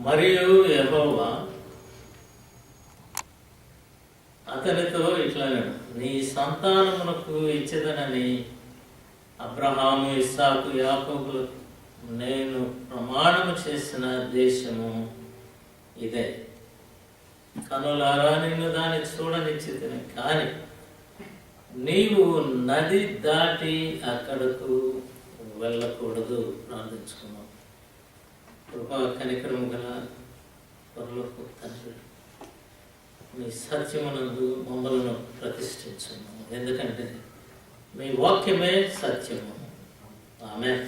మరియు యెహోవా అతనితో ఇట్లా, నీ సంతానమునకు ఇచ్చేదనని అబ్రహాము, ఇస్సాకు, యాకోబులకు నేను ప్రమాణము చేసిన దేశము ఇదే. కనులారా నిన్ను దాన్ని చూడనిచ్చితిని, కానీ నీవు నది దాటి అక్కడకు వెళ్ళకూడదు. ప్రార్థించుకున్నాం. కృపా కనికరము గల పరలోకపు తండ్రి, మీ సత్యమునందు మమ్మలను ప్రతిష్ఠించున్నాము. ఎందుకంటే మీ వాక్యమే సత్యము. ఆమేన్.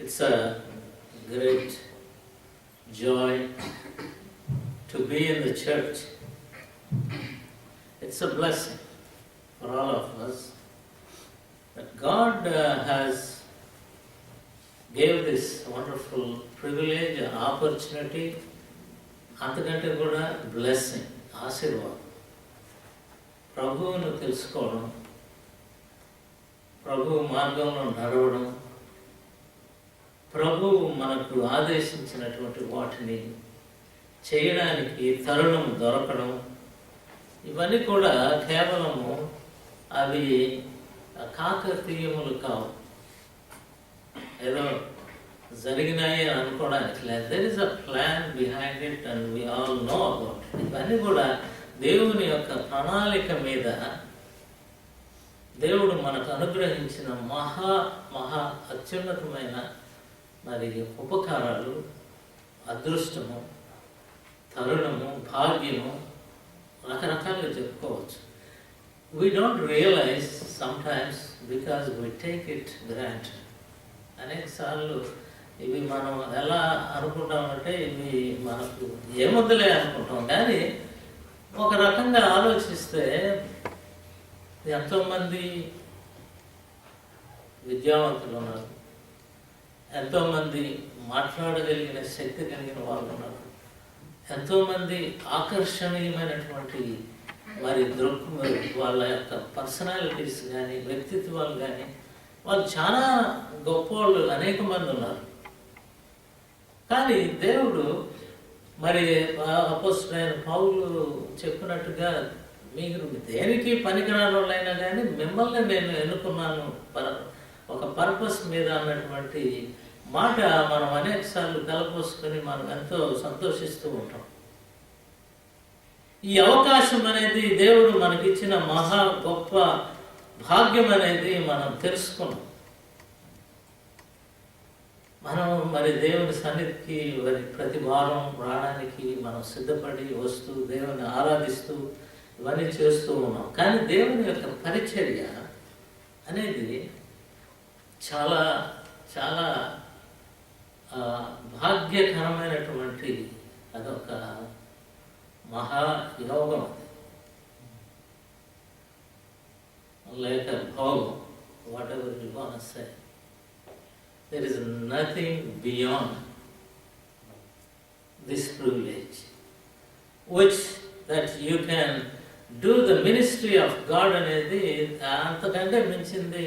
It's a great joy to be in the church. It's a blessing for all of us that God has gave this wonderful privilege and opportunity. అంతకంటే కూడా బ్లెస్సింగ్, ఆశీర్వాదం. ప్రభువును తెలుసుకోవడం, ప్రభువు మార్గంలో నడవడం, ప్రభువు మనకు ఆదేశించినటువంటి వాటిని చేయడానికి తరుణం దొరకడం, ఇవన్నీ కూడా కేవలము అవి కాకతీయములు కావు, ఏదో జరిగినాయి అని అనుకోవడానికి లేదు. There is a plan behind it and we all know about it. ఇవన్నీ కూడా దేవుని యొక్క ప్రణాళిక మీద దేవుడు మనకు అనుగ్రహించిన మహా అత్యున్నతమైన మరి ఉపకారాలు, అదృష్టము, తరుణము, భాగ్యము, రకరకాలుగా చెప్పుకోవచ్చు. We don't realise sometimes because we take it granted. అనేక సార్లు ఇవి మనం ఎలా అనుకుంటామంటే ఇవి మనకు ఏమొద్దులే అనుకుంటాం. కానీ ఒక రకంగా ఆలోచిస్తే ఎంతోమంది విద్యావంతులు ఉన్నారు, ఎంతోమంది మాట్లాడగలిగిన శక్తి కలిగిన వాళ్ళు ఉన్నారు, ఎంతోమంది ఆకర్షణీయమైనటువంటి వారి వాళ్ళ యొక్క పర్సనాలిటీస్ కానీ వ్యక్తిత్వాలు కానీ వాళ్ళు చాలా గొప్ప వాళ్ళు అనేక మంది ఉన్నారు. కానీ దేవుడు మరి అపోస్తలుడైన పౌలు చెప్పినట్టుగా మీరు దేనికి పనికిరాని వాళ్ళైనా కానీ మిమ్మల్ని నేను ఎన్నుకున్నాను ఒక పర్పస్ మీద అన్నటువంటి మాట మనం అనేక సార్లు కలపోసుకొని మనం ఎంతో సంతోషిస్తూ ఉంటాం. ఈ అవకాశం అనేది దేవుడు మనకిచ్చిన మహా గొప్ప భాగ్యం అనేది మనం తెలుసుకున్నాం. మనం మరి దేవుని సన్నిధికి ప్రతి వారం రావడానికి మనం సిద్ధపడి వస్తూ దేవుని ఆరాధిస్తూ ఇవన్నీ చేస్తూ ఉన్నాం. కానీ దేవుని యొక్క పరిచర్య అనేది చాలా చాలా భాగ్యకరమైనటువంటి అదొక మహాయోగం, లేక భోగం, what ever you want to say. There is nothing beyond this privilege, which that you can do the ministry of God అనేది అంతకంటే మించింది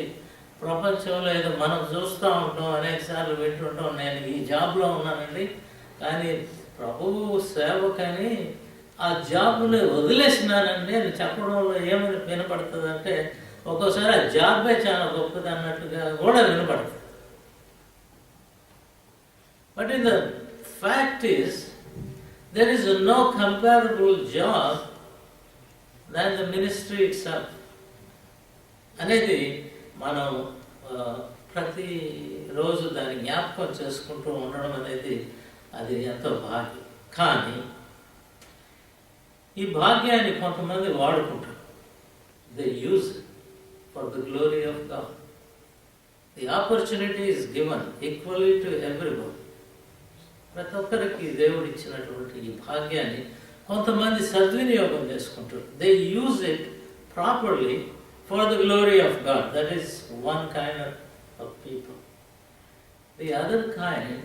ప్రపంచంలో ఏదో మనం చూస్తూ ఉంటాం, అనేక సార్లు వింటుంటాం. నేను ఈ జాబ్లో ఉన్నానండి, కానీ ప్రభువు సేవకని ఆ జాబ్ని వదిలేసినానండి అని చెప్పడంలో ఏమని వినపడుతుంది అంటే ఒక్కోసారి ఆ జాబే చాలా గొప్పది అన్నట్టుగా కూడా వినపడుతుంది. But in the fact is, there is no comparable job than the ministry itself. అనేది మనం ప్రతి రోజు దాన్ని జ్ఞాపకం చేసుకుంటూ ఉండడం అనేది అది ఎంతో భాగ్యం. కానీ ఈ భాగ్యాన్ని కొంతమంది వాడుకుంటారు. They use it for the glory of God. The opportunity is given equally to everyone. ప్రతి ఒక్కరికి దేవుడు ఇచ్చినటువంటి ఈ భాగ్యాన్ని కొంతమంది సద్వినియోగం చేసుకుంటారు. They use it properly for the glory of God. That is one kind of people. The other kind,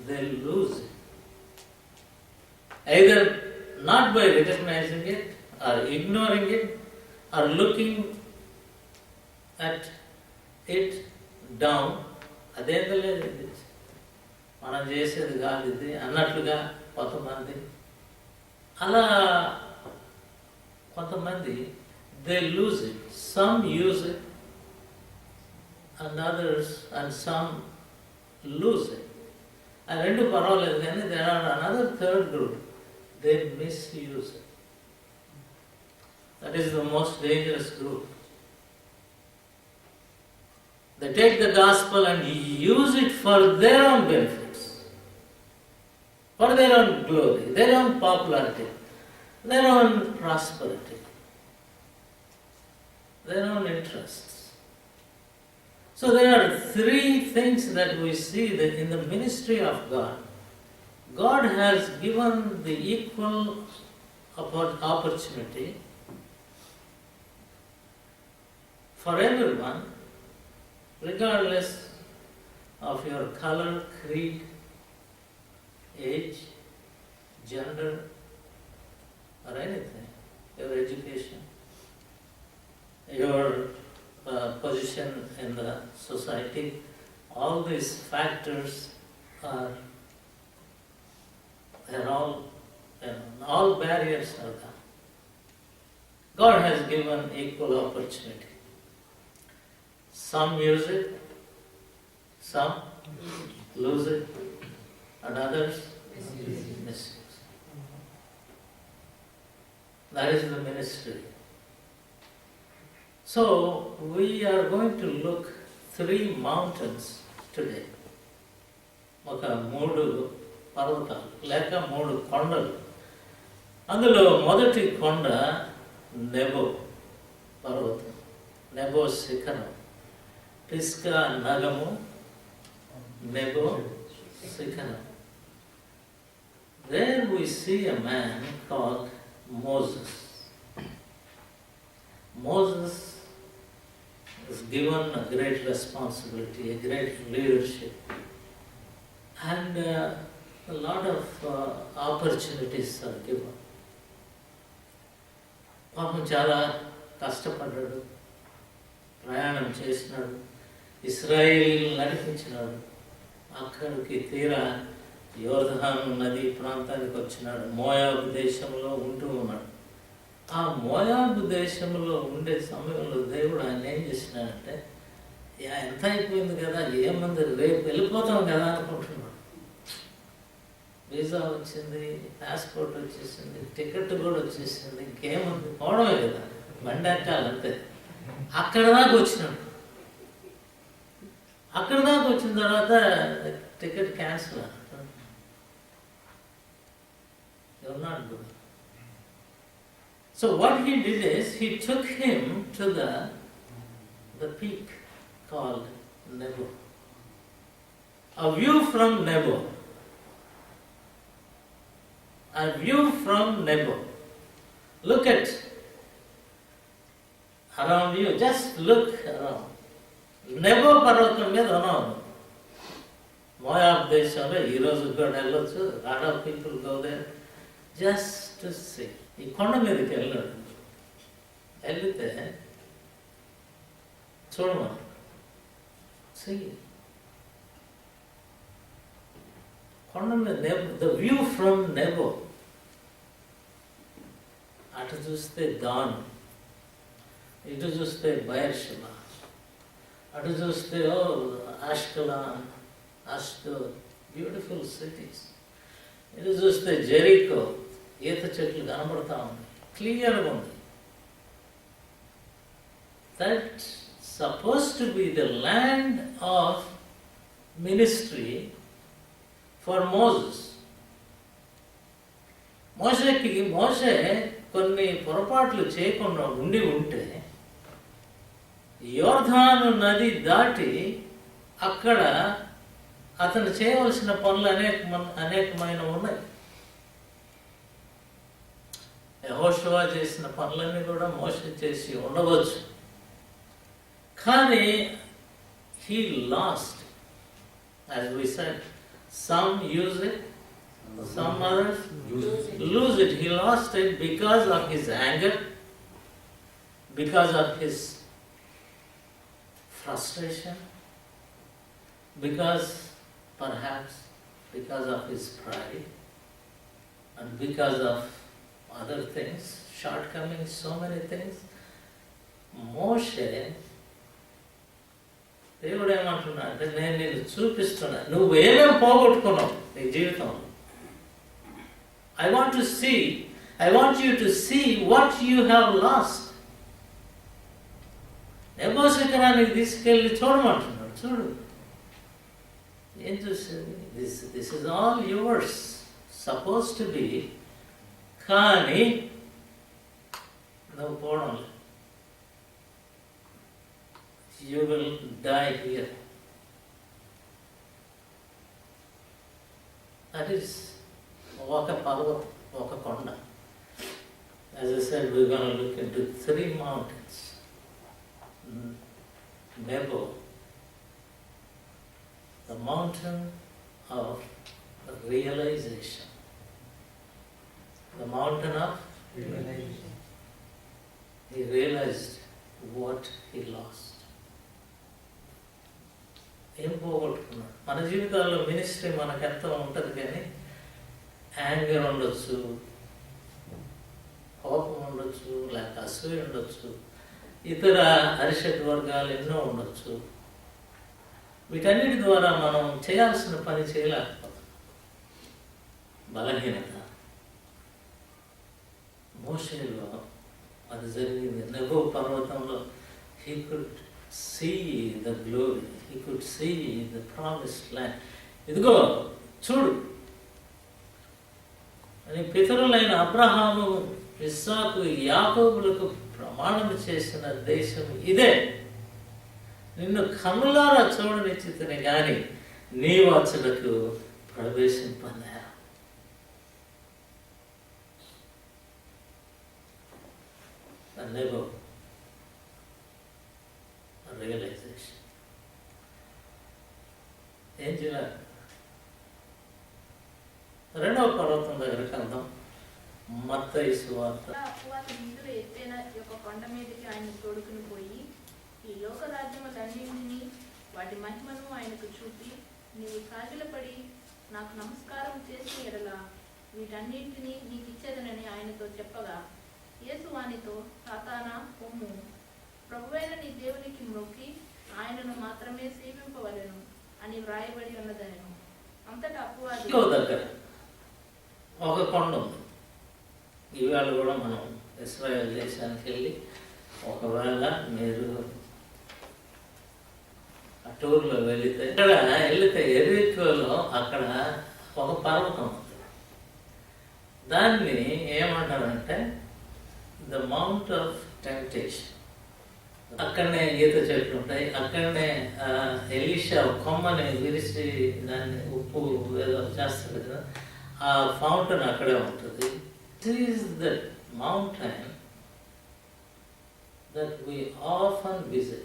they lose it. Either not by recognizing it or ignoring it or looking at it down. అదేందో లేదు, మనం చేసేది కాదు ఇది అన్నట్లుగా కొంతమంది, అలా కొంతమంది they lose it. Some use it and others and some lose it. ఆ రెండు పర్వాలేదు కానీ there are another third group, they misuse it. That is the most dangerous group. They take the gospel and use it for their own benefits, for their own glory, their own popularity, their own prosperity, their own interests. So there are three things that we see that in the ministry of God. God has given the equal opportunity for everyone, regardless of your color, creed, age, gender, or anything, your education, your position in the society. All these factors are all barriers are gone. God has given equal opportunity. Some use it, some lose it, and others misuse it. That is the ministry. So, we are going to look 3 mountains today. ఒక 3 పర్వతాలు లేక 3 కొండలు. అందులో మొదటి కొండ Nebo పర్వతం, Nebo శిఖరం, పిస్కా నగము, Nebo శిఖరం. There we see a man called Moses. Moses is given a great responsibility, a great leadership, and a lot of opportunities are given. పాపం చాలా కష్టపడ్డాడు, ప్రయాణం చేసినాడు, ఇశ్రాయేలు నడిపించినాడు, అక్కడికి తీరా యోర్దాను నది ప్రాంతానికి వచ్చినాడు, మోయాబు దేశంలో ఉంటూ ఉన్నాడు. ఆ మోయాబు దేశంలో ఉండే సమయంలో దేవుడు ఆయన ఏం చేసినాడంటే, ఎంత అయిపోయింది కదా, ఏముంది రేపు వెళ్ళిపోతాం కదా అనుకుంటున్నాడు. వీసా వచ్చింది, పాస్పోర్ట్ వచ్చేసింది, టికెట్ కూడా వచ్చేసింది, ఇంకేముంది, పోవడమే కదా, బండి ఎక్కాలంతే. అక్కడ దాకా వచ్చినాడు. అక్కడ దాకా వచ్చిన తర్వాత టికెట్ క్యాన్సిల్ అన్నాడు. You're not good. So what he did is, he took him to the peak called Nebo. A view from Nebo. A view from Nebo. Look at around you, just look around. Nebo పర్వతం మీద ఉన్నాను. Moab దేశంలో ఈరోజు కూడా వెళ్ళొచ్చు. lot of people go there just to see. ఈ కొండ మీదకి వెళ్ళాడు. వెళ్తే చూడమని కొండ మీద ద వ్యూ ఫ్రమ్ నెబో. అటు చూస్తే దాన్, ఇటు చూస్తే బయర్షబా, అటు చూస్తే అష్కలాన్, అష్డోద్, బ్యూటిఫుల్ సిటీస్. ఇటు చూస్తే జెరికో, ఈత చెట్లు కనబడతా ఉన్నాయి, క్లియర్గా ఉంది. That suppose to be the land of ministry for Moses. మోషే కొన్ని పొరపాట్లు చేయకుండా ఉండి ఉంటే యోర్దాను నది దాటి అక్కడ అతను చేయవలసిన పనులు అనేకమైన ఉన్నాయి. యెహోషువ చేసిన పనులన్నీ కూడా మోషే చేసి ఉండవచ్చు. కానీ he lost, as we said, some use it, some others lose it. He lost it because of his anger, because of his frustration, because perhaps because of his pride and because of other things, shortcomings, so many things. మోషే దేవుడు ఏమంటున్నా అంటే నేను నిన్ను చూపిస్తున్నా, నువ్వేమేమి పోగొట్టుకున్నావు నీ జీవితంలో. I want you to see what you have lost. Nebo శిఖరానికి తీసుకెళ్ళి చూడమంటున్నాడు. చూడు, ఏం చూసేది? This is all yours, suppose to be, కానీ నువ్వు పోవడం లేదు. You will die here. That is ఒక పర్వతం, ఒక కొండ. As I said, we're going to look into 3 mountains. Nebo, the mountain of realization. The mountain of realization. He realized what he lost. ఏం పోగొట్టుకున్నాడు? మన జీవితాల్లో మినిస్ట్రీ మనకు ఎంత ఉంటుంది, కానీ యాంగర్ ఉండొచ్చు, కోపం ఉండొచ్చు, లేక అసూయ ఉండొచ్చు, ఇతర అరిషడ్ వర్గాలు ఎన్నో ఉండొచ్చు. వీటన్నిటి ద్వారా మనం చేయాల్సిన పని చేయలేకపోతాం. బలహీనత. మోషేలో అది జరిగింది. నెబో పర్వతంలో he could see the glory, he could see the promised land. ఇదిగో చూడు, అని పితరులైన అబ్రహాము, ఇస్సాకు, యాకోబులకు ప్రమాణం చేసిన దేశం ఇదే. నిన్ను కన్నులారా చూడనిచ్చితేనే గాని నీ వచ్చులకు ప్రవేశింపనేర. Nebo realization. ఏం చేయాలి? రెండవ పర్వతం దగ్గరికి వెళ్దాం. మత్తయి సువార్త. అపవాది నీరు ఎత్తైన యొక్క కొండ మీదకి ఆయన తోడుకుని పోయి ఈ లోక రాజ్యములన్నింటినీ వాటి మహిమను ఆయనకు చూపి, నీవు సాగిలపడి నాకు నమస్కారం చేసిన ఎడల వీటన్నింటినీ నీకు ఇచ్చేదనని ఆయనతో చెప్పగా, యేసు వానితో, సాతానా పొమ్ము, ప్రభువైన నీ దేవునికి మొక్కి ఆయనను మాత్రమే సేవింపవలెను అని వ్రాయబడి ఉన్నదనెను. అంతటా అపవాది దగ్గర ఒక కొండ ఉంది. ఈవేళ కూడా మనం ఇశ్రాయేల్ దేశానికి వెళ్ళి ఒకవేళ మీరు ఆ టూర్లో వెళితే, ఇక్కడ వెళితే ఎరికోలో అక్కడ ఒక పర్వతం ఉంది. దాన్ని ఏమంటారంటే ద మౌంట్ ఆఫ్ టెంప్టేషన్. అక్కడనే ఈత చెట్లు ఉంటాయి. అక్కడనే ఎలీషా కొమ్మని విరిచి దాన్ని ఉప్పు ఏదో చేస్తారు కదా, ఆ ఫౌంటైన్ అక్కడే ఉంటుంది. This is the mountain that we often visit.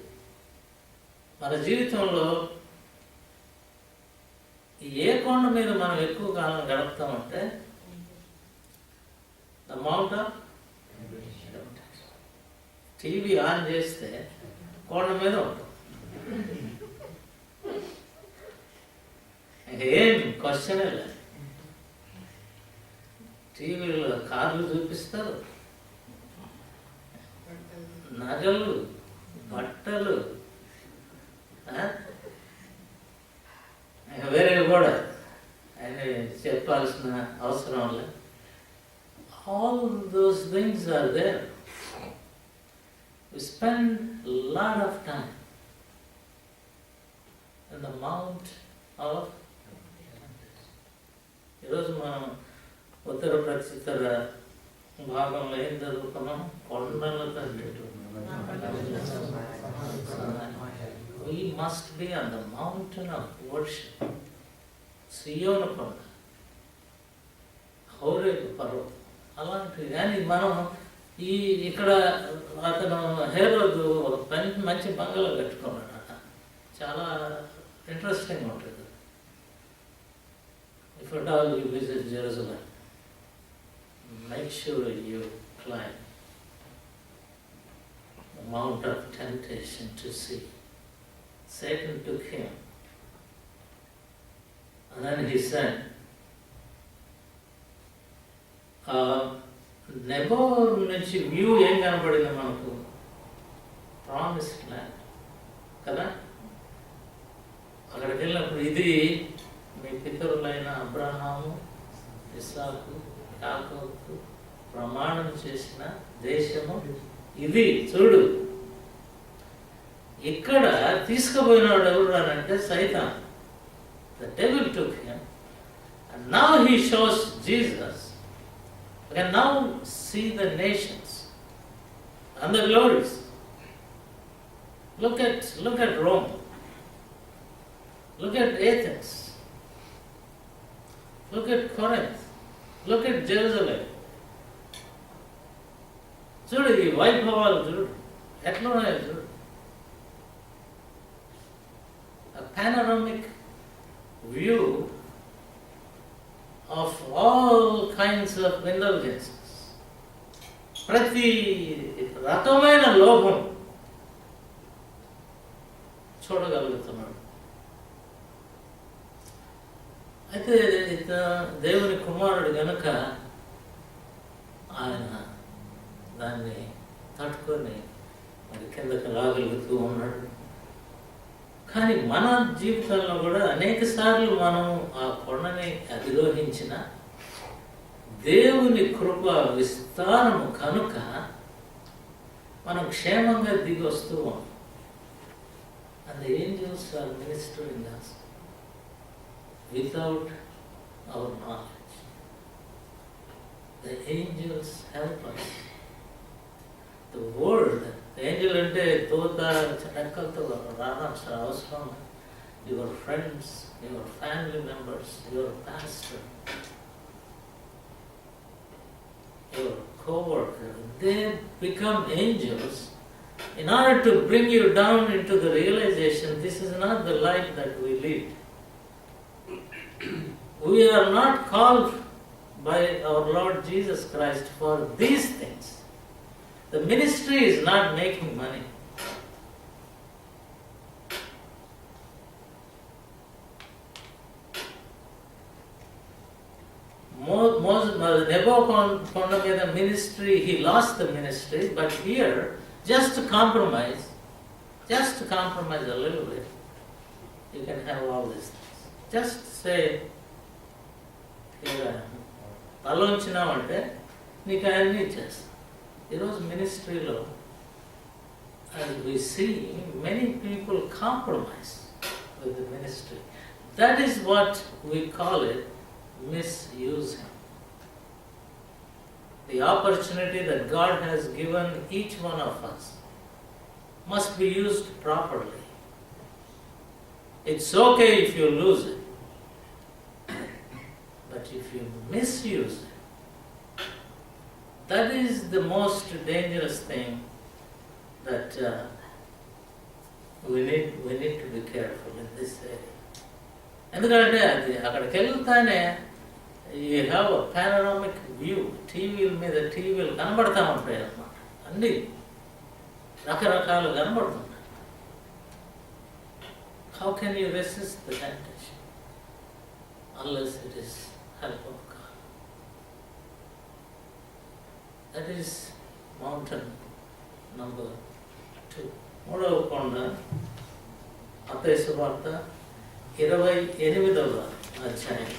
మన జీవితంలో ఏ కొండ మీద మనం ఎక్కువ కాలం గడుపుతామంటే the mount of TV on చేస్తే కొండ మీద ఉంటాం. ఏం క్వశ్చనే లేదు. టీవీలో కార్లు చూపిస్తారు, నగలు, బట్టలు, వేరే కూడా ఆయన చెప్పాల్సిన అవసరం లేదు. All those things are there. We spend a lot of time in the mount of. ఈరోజు మనం ఉత్తర ప్రత్యుత్తర భాగంలో ఏం చదువుకున్నాం? కొండల తండ్రి. We must be on the mountain of worship. సియోను కొండ, హోరేబు పర్వతం అలాంటివి. కానీ మనం ఇక్కడ అతను హేరోదు ఒక మంచి బంగళా కట్టుకున్నాడట. చాలా ఇంట్రెస్టింగ్ ఉంటుంది. If at all you visit Jerusalem, make sure you climb the mount of temptation to see. Satan took him And then he said, Nebo నుంచి వ్యూ ఏం కనపడింది మనకు? ప్రామిస్ ల్యాండ్ కదా. అక్కడికి వెళ్ళినప్పుడు ఇది మీ పితరులైన అబ్రహాము, ఇస్సాకు, యాకోబుకు ప్రమాణం చేసిన దేశము ఇది చూడు. ఇక్కడ తీసుకుపోయినాడు ఎవరు అంటే సైతాన్. The devil took him, and now he shows Jesus. We can now see the nations and the glories. Look at Rome. Look at Athens. Look at Corinth. Look at Jerusalem. చూడు ఈ వైభవాలు చూడు ఎట్లా ఉన్నాయో చూడు. A panoramic view of all kinds of indulgences. ప్రతి రకమైన లోభం చూడగలుగుతున్నాడు. అయితే దేవుని కుమారుడు గనుక ఆయన దాన్ని తట్టుకొని మరి కిందకి రాగలుగుతూ ఉన్నాడు. కానీ మన జీవితంలో కూడా అనేక సార్లు మనం ఆ కొండని అధిరోహించిన దేవుని కృప విస్తారము కనుక మనం క్షేమంగా దిగి వస్తూ ఉన్నాం. And the angels are ministering us without our knowledge. The angels help us. The world, the angel అంటే తోత చెక్కలతో రావాల్సిన అవసరం. Your friends, your family members, your pastor, your co-worker, they become angels in order to bring you down into the realization this is not the life that we live. We are not called by our Lord Jesus Christ for these things. The ministry is not making money. Nebuchadnezzar made a ministry, he lost the ministry, but here, just to compromise a little bit, you can have all these things. Just say, తలోంచినామంటే నీకు అన్నీ ఇచ్చేస్తా. ఈరోజు మినిస్ట్రీలో as we see many people compromise with the ministry. That is what we call it misusing. The opportunity that God has given each one of us must be used properly. It's okay if you lose it, but if you misuse it, that is the most dangerous thing that we need to be careful in this area. ఎందుకంటే అది అక్కడికి వెళ్తానే you have a panoramic view. టీవీల మీద టీవీలు కనబడతా ఉంటాయి అన్నమాట. అన్నీ రకరకాలు కనబడుతుంటాయి. How can you resist the temptation unless it is help of God? That is mountain number 2. మూడవ కొండ మత్తయి సువార్త 28వ అధ్యాయం.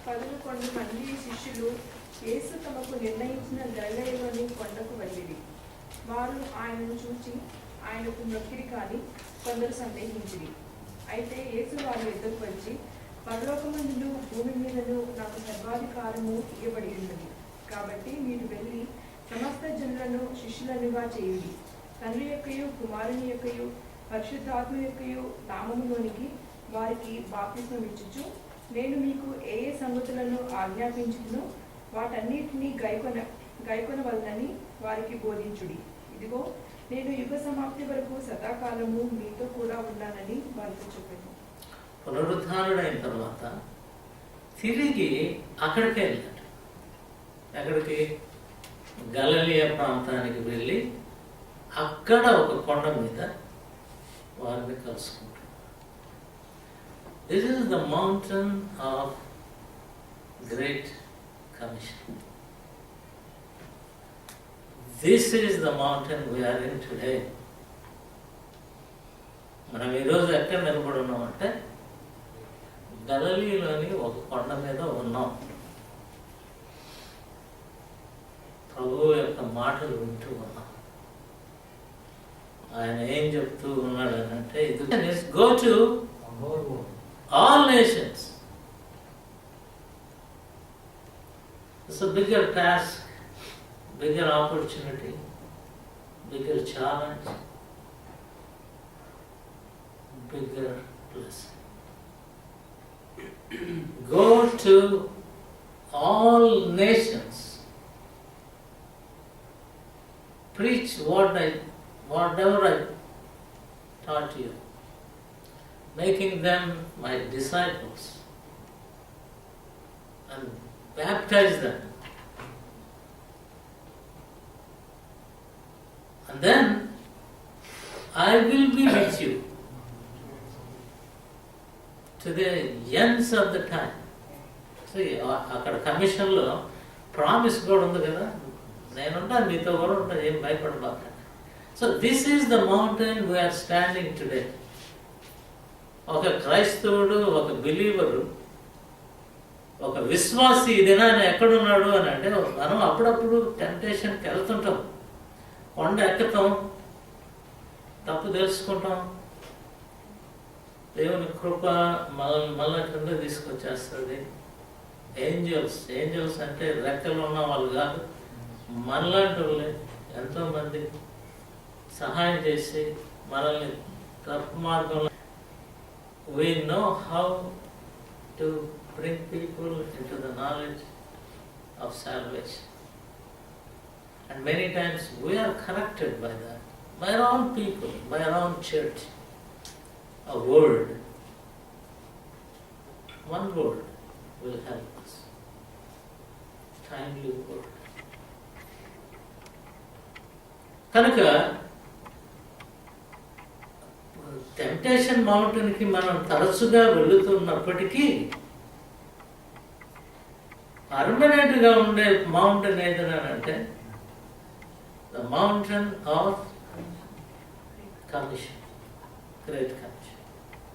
11 మంది శిష్యులు యేసు తమకు నిర్ణయించిన గలిలయలోని కొండకు వెళ్ళిరి. వారు ఆయనను చూచి ఆయనకు మొక్కిరి కానీ కొందరు సందేహించిరి. అయితే యేసు వారి ఎదురుకు వచ్చి, పరలోకమందును భూమి మీదను నాకు సర్వాధికారము ఇవ్వబడి ఉన్నది. కాబట్టి మీరు వెళ్ళి సమస్త జనులను శిష్యులనుగా చేయుడి. తండ్రి యొక్కయు కుమారుని యొక్కయు పరిశుద్ధాత్మ యొక్కయు నామములోనికి వారికి బాప్తిస్మం ఇచ్చుచు, నేను మీకు ఏ ఏ సంగతులను ఆజ్ఞాపించును వాటన్నిటినీ గైకొనవలనని వారికి బోధించుడి. ఇదిగో నేను యుగ సమాప్తి వరకు సదాకాలము మీతో కూడా ఉన్నానని వారితో చెప్పాను. పునరుద్ధారుడైన తర్వాత తిరిగి అక్కడికి వెళ్ళాడు. అక్కడికి గలిలయ ప్రాంతానికి వెళ్ళి అక్కడ ఒక కొండ మీద వారిని కలుసుకుంటాడు. This is the mountain of Great Commission. This is the mountain we are in today. మనం ఈరోజు ఎక్కడ నిలబడి ఉన్నామంటే గలిలీలోని ఒక కొండ మీద ఉన్నాం. ప్రభువు యొక్క మాటలు వింటూ ఉన్నాం. ఆయన ఏం చెప్తూ ఉన్నాడు అని అంటే, ఇది go to all nations. It's a bigger task, bigger opportunity, bigger challenge, bigger blessing. Go to all nations. Preach whatever I taught you, making them my disciples and baptize them. And then I will be with you to the ends of the time. See, అక్కడ కమిషన్లో promise కూడా ఉంది కదా, నేనుంటాను మీతో కూడా ఉంటాను, ఏం భయపడబాకండి. So this is the mountain we're standing today. ఒక క్రైస్తవుడు, ఒక బిలీవరు, ఒక విశ్వాసి ఈ దినాన్ని ఎక్కడున్నాడు అని అంటే, మనం అప్పుడప్పుడు టెంప్టేషన్కి వెళ్తుంటాం, కొండ ఎక్కుతాం, తప్పు తెలుసుకుంటాం, దేవుని కృప మళ్ళా కింద తీసుకొచ్చేస్తుంది. ఏంజల్స్ అంటే రెక్కలు ఉన్న వాళ్ళు కాదు, మనలాంటి వాళ్ళే ఎంతోమంది సహాయం చేసి మనల్ని తప్పు మార్గంలో. We know how to bring people into the knowledge of salvation. And many times we are corrected by that, by our own people, by our own church. A word, one word will help us. Kindly word. కనుక temptation మౌంటైన్కి మనం తరచుగా వెళుతున్నప్పటికీ పర్మనెంట్గా ఉండే mountain ఏదనంటే the mountain of commission, great commission.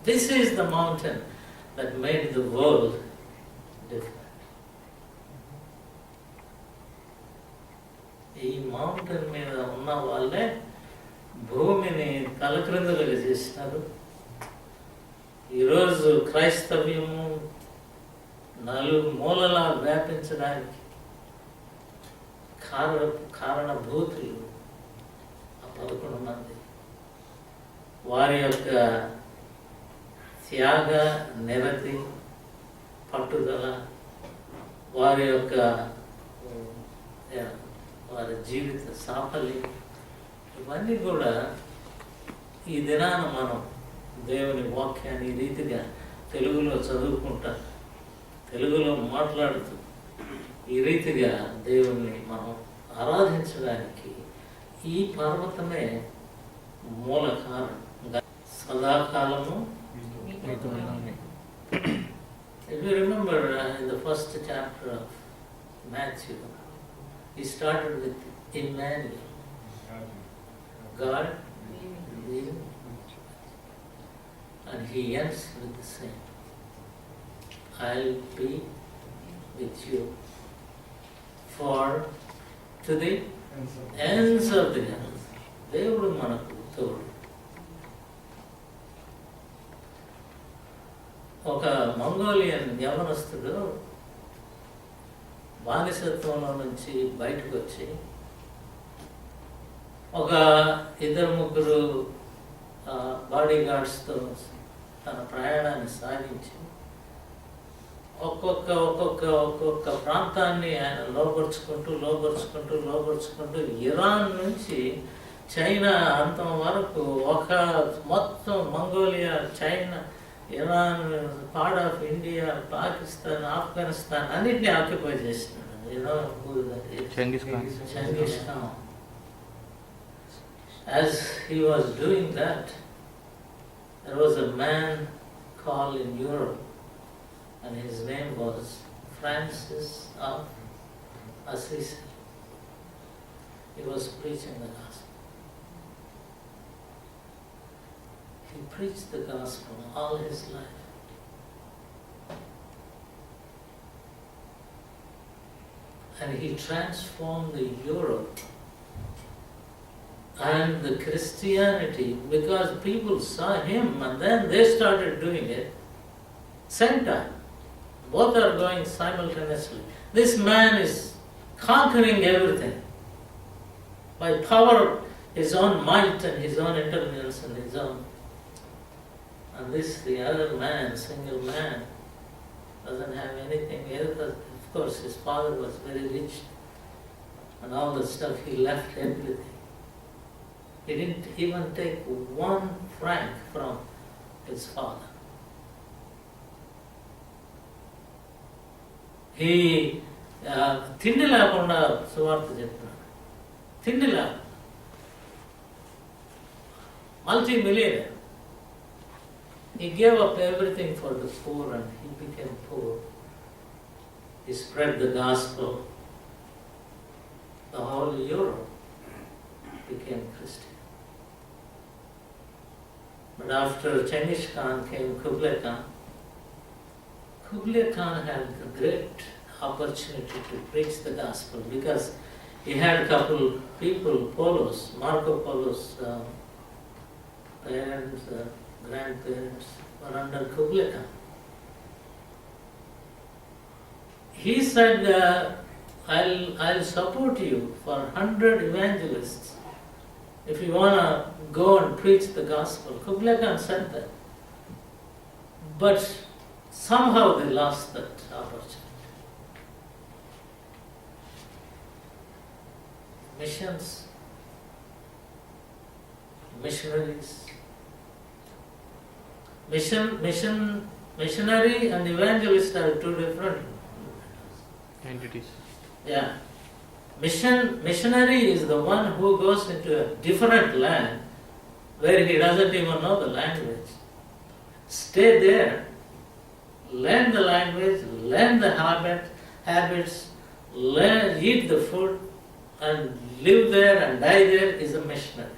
This is the mountain that made the world different. ఈ mountain మీద ఉన్న వాళ్ళే భూమిని తలక్రిందులుగా చేసినారు. ఈరోజు క్రైస్తవ్యము నలుగు మూలలా వ్యాపించడానికి కారణభూతులు ఆ 11 మంది. వారి యొక్క త్యాగ నిరతి, పట్టుదల, వారి యొక్క వారి జీవిత సాఫల్యం, ఇవన్నీ కూడా ఈ దినాన మనం దేవుని వాక్యాన్ని ఈ రీతిగా తెలుగులో చదువుకుంటా, తెలుగులో మాట్లాడుతూ ఈ రీతిగా దేవుణ్ణి మనం ఆరాధించడానికి ఈ పర్వతమే మూల కారణం. సదాకాలము. If you remember in the first chapter of Matthew, he started with Emmanuel, God will, and he ends with the same, I'll be with you for to the ends of the earth. దేవుడు మనకు తోడు. ఒక Mongolian యవనస్తుడు బానిసత్వంలో నుంచి బయటకు వచ్చి ఒక 2-3 బాడీ గార్డ్స్తో తన ప్రయాణాన్ని సాగించి ఒక్కొక్క ప్రాంతాన్ని ఆయన లోపరుచుకుంటూ ఇరాన్ నుంచి చైనా అంతం వరకు మొత్తం Mongolia, China, Iran, part of India, Pakistan, Afghanistan అన్నిటినీ ఆక్యుపై చేసినాడు. Genghis Khan. As he was doing that, there was a man call in Europe, and his name was Francis of Assisi. He was preaching the gospel. He preached the gospel all his life. And he transformed the Europe and the Christianity because people saw him and then they started doing it. Same time. Both are going simultaneously. This man is conquering everything by power of his own might and his own intelligence and his own. And the other man, single man, doesn't have anything. Of course, his father was very rich and all the stuff, he left everything. He didn't even take 1 franc from his father. He తిండి లేకుండా సువార్త చెప్తున్నాడు. తిండి లేకుండా. Multi-millionaire. He gave up everything for the poor and he became poor. He spread the gospel. The whole Europe became Christian. But after Genghis Khan came Kublai Khan. Kublai Khan had a great opportunity to preach the gospel because he had a couple people, Polos, Marco Polo's parents, grandparents were under Kublai Khan. He said, I'll support you for 100 evangelists if you want to go and preach the gospel. Kublai Khan said that. But somehow they lost that opportunity. Missions, missionaries. Missionary and evangelist are two different entities. Yeah. Missionary is the one who goes into a different land where he doesn't even know the language. Stay there, learn the language, learn the habits, eat the food, and live there and die there is a missionary.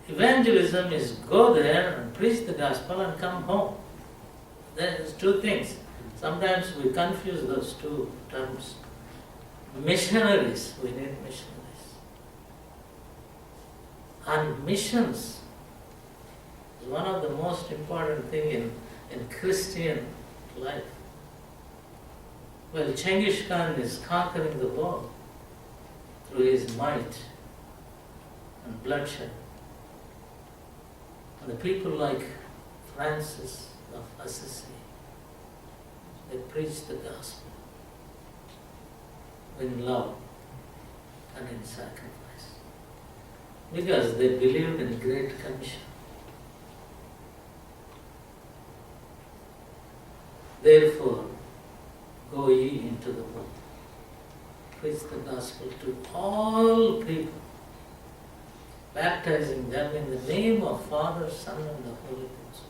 Evangelism is go there and preach the gospel and come home. There's two things. Sometimes we confuse those two terms. Missionaries, we need missionaries. And missions is one of the most important things in Christian life. Well, Genghis Khan is conquering the world through his might and bloodshed. And the people like Francis of Assisi, they preach the gospel in love and in sacrifice because they believed in Great Commission. Therefore, go ye into the world, preach the gospel to all people, baptizing them in the name of Father, Son, and the Holy Ghost,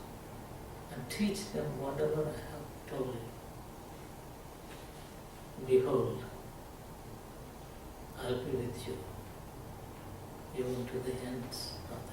and teach them whatever I have told you. Behold, I'll be with you, even to the ends of the